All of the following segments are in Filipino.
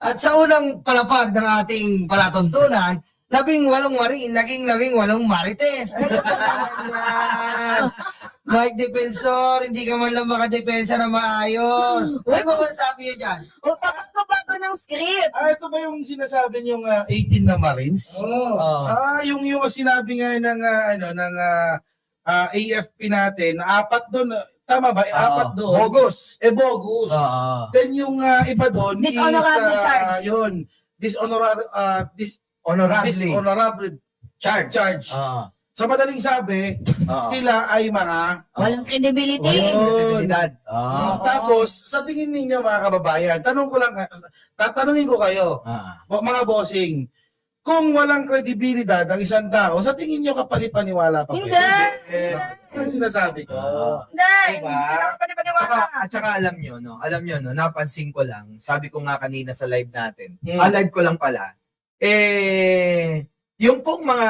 At sa unang palapag ng ating palatuntunan, 18 naging 18 marites. Ano ba yan? Mike Defensor, hindi ka man lang makadepensa na maayos. Ano ba sabi niyo dyan? O, pagkabago ng script. Ito ba yung sinasabi niyong 18 na Marines? Oo. Yung sinabi nga ng AFP natin, 4 doon, tama ba? 4 doon. Bogus. Bogus. Oo. Then yung iba doon Dishonorable charge. Yun, dishonorable charge. Oo. Sa madaling sabi, Oo. sila ay mga Walang credibility. Kredibilidad. Oo. Tapos, sa tingin ninyo mga kababayan, tatanungin ko kayo, mga bossing, kung walang kredibilidad ang isang tao, sa tingin nyo kapalipaniwala pa ba? Hindi. Yung sinasabi ko. Hindi. Diba? Hindi sila kapaniwala. At saka alam nyo, napansin ko lang, sabi ko nga kanina sa live natin, Mm. live ko lang pala, yung pong mga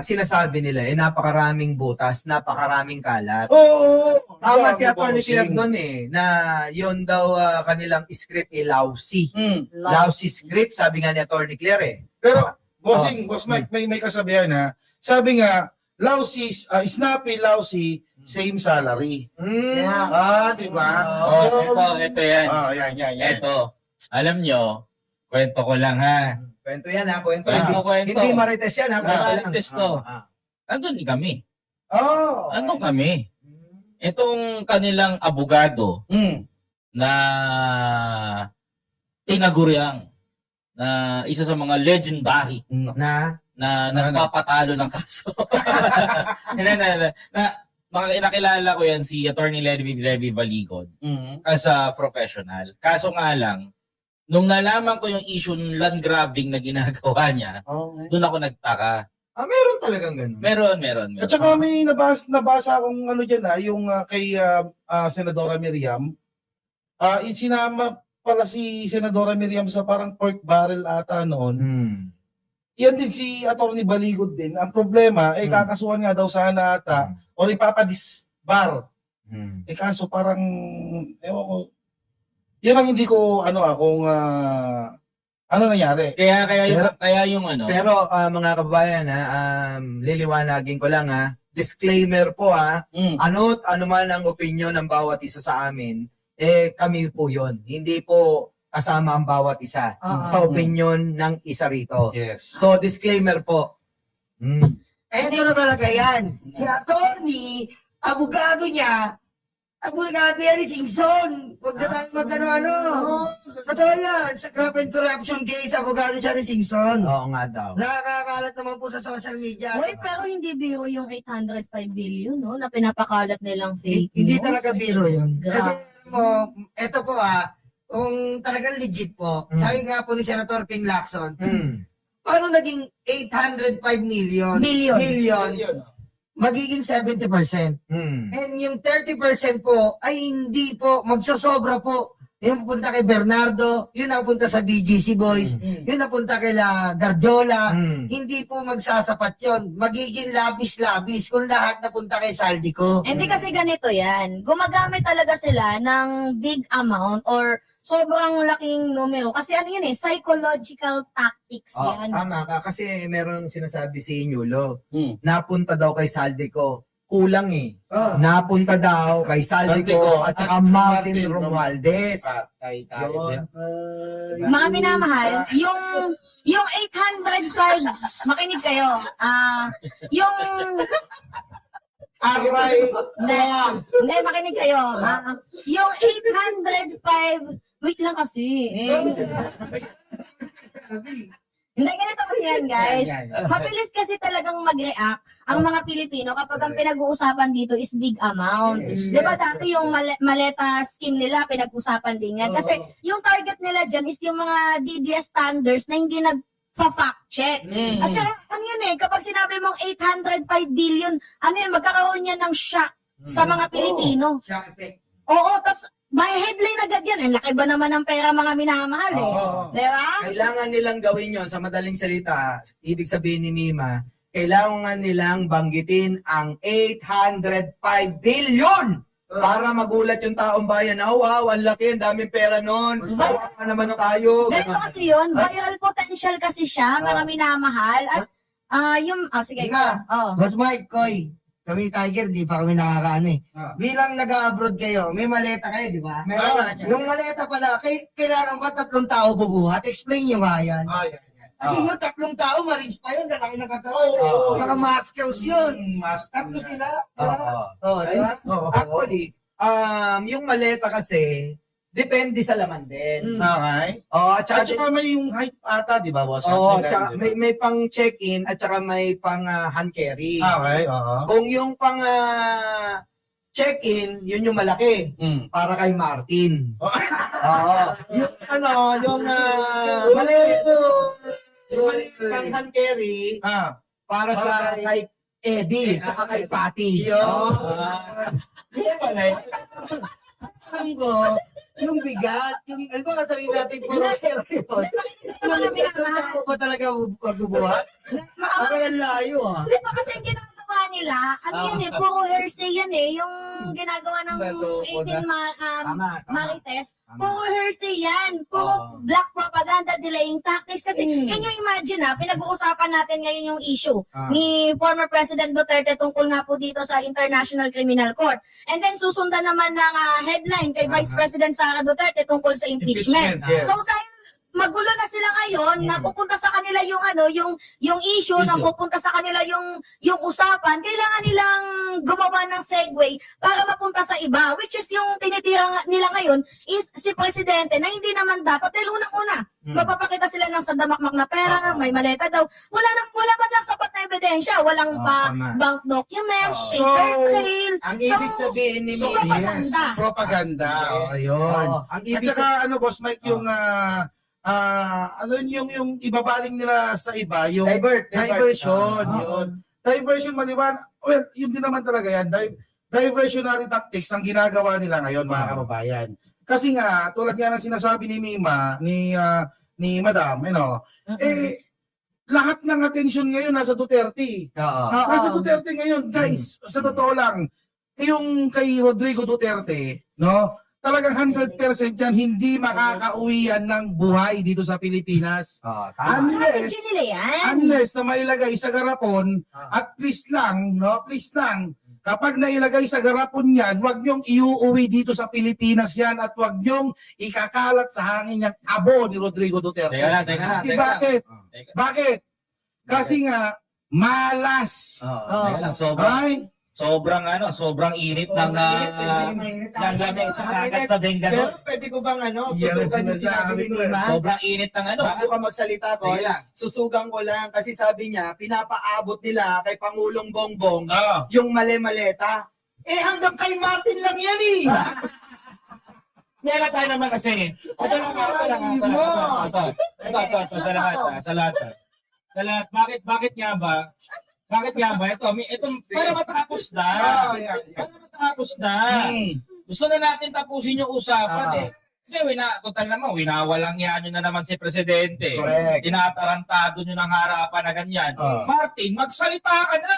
sinasabi nila, napakaraming butas, napakaraming kalat. Oo. Tama si Grabe, Atty. Clark bossing. doon na yun daw kanilang script lousy. Mm. Lousy script, sabi nga ni Atty. Clark Pero, bossing, boss Mike, may kasabihan ha. Sabi nga, lousy, snappy, lousy, same salary. Di ba? Ito yan. Yan. Ito. Alam nyo, kwento ko lang ha. Kwento yan ha, kwento. Kwento. Hindi marites yan ha. kwento lang. Marites to. Andun kami. Oh. Andun kami. Itong kanilang abogado Mm. na tinaguriang na isa sa mga legendary Na? na nagpapatalo ng kaso. Nakilala ko yan si Atty. Levi Valicod Mm. as a professional. Kaso nga lang, nung nalaman ko yung issue ng land grabbing na ginagawa niya, Okay. doon ako nagtaka. Meron talagang ganun. Meron. At saka may nabasa akong dyan yung kay Senadora Miriam. Isinama pala si Senadora Miriam sa parang pork barrel ata noon. Yan din si Atty. Baligod din. Ang problema, kakasuhan nga daw sana ata o ipapadisbar. Kaso parang, ewan ko, yan ang hindi ko, kung ano nangyari. Kaya yung ano. Pero mga kababayan liliwanagin ko lang disclaimer po ano't ano man ang opinion ng bawat isa sa amin, kami po yon. Hindi po kasama ang bawat isa sa opinion ng isa rito. Yes. So disclaimer po. Ito na talaga yan. Si attorney, abogado yan ni Singson. Huwag na tayo magkano-ano. Totoo yan. Sa grabe corruption case, abogado siya ni Singson. Oo nga daw. Nakakalat naman po sa social media. Wait, pero hindi biro yung 805 billion, no? Na pinapakalat nilang fake Hindi news. talaga biro yun. Kasi Grabe. eto po kung talagang legit po, sabi nga po ni Senator Ping Lacson, paano naging 805 million? Billion. Magiging 70%. And yung 30% po ay hindi po, magsasobra po. Yung pupunta kay Bernardo, yun napunta sa BGC Boys, yun napunta kay La Gardiola, hindi po magsasapat yun. Magiging labis-labis kung lahat napunta kay Saldico. Hindi kasi ganito yan. Gumagamit talaga sila ng big amount or sobrang laking numero. Kasi ano yun psychological tactics yan. Tama ka. Kasi meron sinasabi si Nyulo. Napunta daw kay Saldico. Kulang Napunta daw kay Saldico at saka Martin Romualdez. Yun. Mga minamahal, yung 805, makinig kayo, yung, Aray! hindi, makinig kayo, yung 805, wait lang kasi. Hindi, ganito po yan, guys. Mabilis kasi talagang mag-react ang mga Pilipino kapag ang pinag-uusapan dito is big amount. Di ba dati yung maleta scheme nila, pinag-usapan din yan. Kasi yung target nila dyan is yung mga DDS standards na hindi nag-fact check. At saka, ano yun kapag sinabi mong 805 billion, ano yun, magkakaroon yan ng shock sa mga Pilipino. Shock effect. Oo, tas may headline agad yan. Ang laki ba naman ng pera mga minamahal Di ba? Kailangan nilang gawin yon sa madaling salita. Ibig sabihin ni Mima, kailangan nilang banggitin ang 805 billion Para magulat yung taong bayan na, oh, wow, ang laki, ang daming pera nun. Kawawa naman tayo. Ganito Ganun. kasi yun, viral potential kasi siya, mga minamahal. At sige Nga. ka. Boss Mike, Koy, kami Tiger, di pa kami nakakaano eh. Bilang nag-abroad kayo, may maleta kayo, di ba? Yung maleta pala, kailangan ba 3 tao bubuhat? Explain nyo nga yan. Kasi yung 3 tao, ma-reach pa yun, lalaki ng katawan. Mga Moscows yun. Tatlo sila. Oo. Di ba? Actually, yung maleta kasi, depende sa laman din. Okay. Oh, at At saka, saka may yung height ata, di ba, boss? oh, May tsaka ganun, may, may pang check-in at saka may pang hand carry. Okay, oo. Kung yung pang check-in, yun yung malaki. Para kay Martin. Oo. Yung yung maliit pang hand carry, para sa kay Eddie, saka kay Patty. Alam ko, yung bigat, yung, ano ba sabihin natin, puro seryoso. Mga minamahal. Ano ba talaga magbubuhat? Parang ang layo ah. Ito kasi yung ginagawa nila, yan eh, puro hearsay yan eh, yung ginagawa ng Naloko 18 Tama. Marites, puro hearsay yan, puro black propaganda, delaying tactics, kasi can you imagine pinag-uusapan natin ngayon yung issue ni former President Duterte tungkol nga po dito sa International Criminal Court. And then susundan naman ng headline kay Vice President Sara Duterte tungkol sa impeachment. Yes. So dahil magulo na sila ngayon, napupunta sa kanila yung yung issue, napupunta sa kanila yung usapan, kailangan nilang gumawa ng segue para mapunta sa iba, which is yung tinitira nila ngayon, si Presidente, na hindi naman dapat, dahil unang-una, magpapakita sila ng sadamakmak na pera, may maleta daw, wala man lang sapat na ebidensya, walang Tama. bank documents, paper trail, Ang ibig sabihin ni So, Mimi, yes, propaganda. Oh, ayun. ang At ibig saka, boss Mike, yung, yung ibabaling nila sa iba, yung diversion, yun. Diversion maliwan, well, yun din naman talaga yan. Diversionary tactics ang ginagawa nila ngayon, mga kababayan. Kasi nga, tulad nga ng sinasabi ni Mima, ni Madam, lahat ng atensyon ngayon nasa Duterte. Nasa Duterte ngayon, guys, sa totoo lang, yung kay Rodrigo Duterte, no? Talagang 100% yan, hindi makakauwi yan ng buhay dito sa Pilipinas. Unless, Hindi nila yan. unless na mailagay sa garapon, at please lang, kapag nailagay sa garapon yan, wag niyong iuuwi dito sa Pilipinas yan at wag niyong ikakalat sa hangin yung abo ni Rodrigo Duterte. Teka lang. Bakit? Bakit? Kasi nga, malas. Teka lang, sobrang init ng lamig sa kagat sa Bengaluru. Pero pwede ko bang Yan ang tutukan yung sinabi ni Mima? Sobrang init ng Bago ka magsalita ko, Sige lang. susugang ko lang kasi sabi niya, pinapaabot nila kay Pangulong Bongbong Oo. yung mali-maleta. Hanggang kay Martin lang yan eh. Kaya tayo naman kasi. Ito sa lahat. Bakit nga ba? Ito, para matapos na. Gusto na natin tapusin yung usapan eh. Kasi total naman, winawalang yan nyo na naman si Presidente. Correct. Tinatarantado nyo ng harapan na ganyan. Martin, magsalita ka na!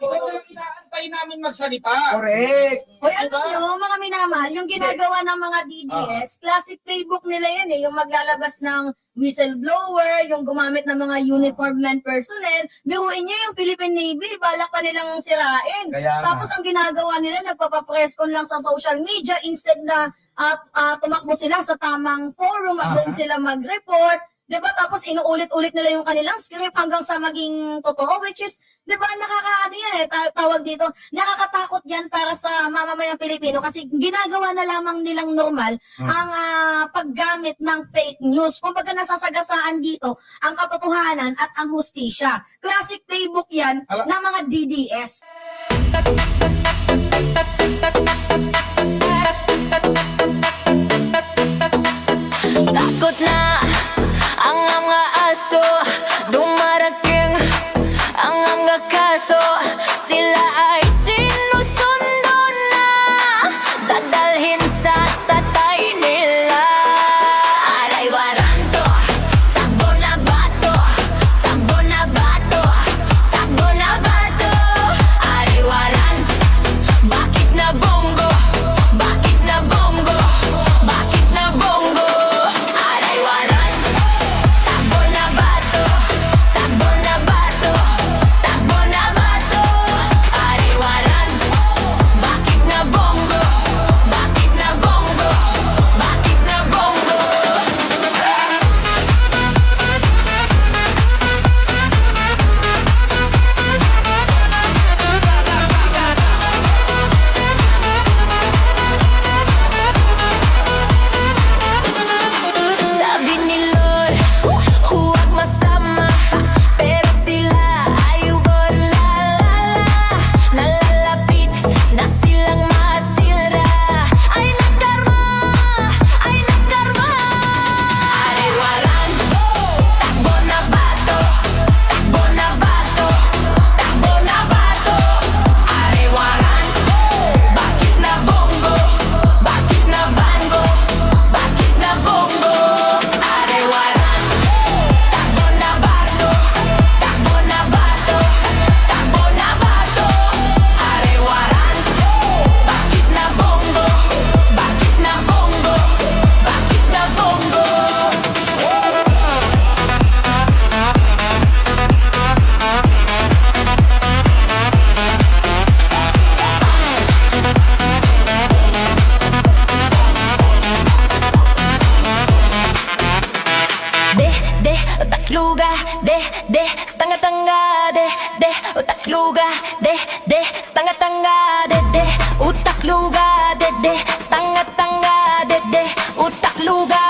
Ikaw na lang inaantay namin magsalita. Correct. Hoy, alam nyo, mga minamahal, yung ginagawa ng mga DDS, classic playbook nila yan eh, yung maglalabas ng whistleblower, yung gumamit ng mga uniformed men personnel, biruin nyo yung Philippine Navy, balak pa nilang sirain. Kaya nga. Tapos ang ginagawa nila, nagpapapreskon lang sa social media instead na tumakbo sila sa tamang forum at doon sila mag-report. Diba? Tapos inuulit-ulit nila yung kanilang script hanggang sa maging totoo, which is, diba, nakakaano yan tawag dito, nakakatakot yan para sa mamamayang Pilipino kasi ginagawa na lamang nilang normal ang paggamit ng fake news. Kumbaga nasasagasaan dito ang katotohanan at ang hustisya. Classic playbook yan ng mga DDS. Takot na ang mga aso, dumarating ang mga kaso. Sila ay sinusundo na, dadalhin sa tatay nila. Aray waranto, takbo na bato, takbo na bato, takbo na bato. Aray waranto, bakit na utak luga, de, stanga tanga, de, utak luga, de, stanga tanga, de, utak luga, de, stanga tanga, de, utak luga.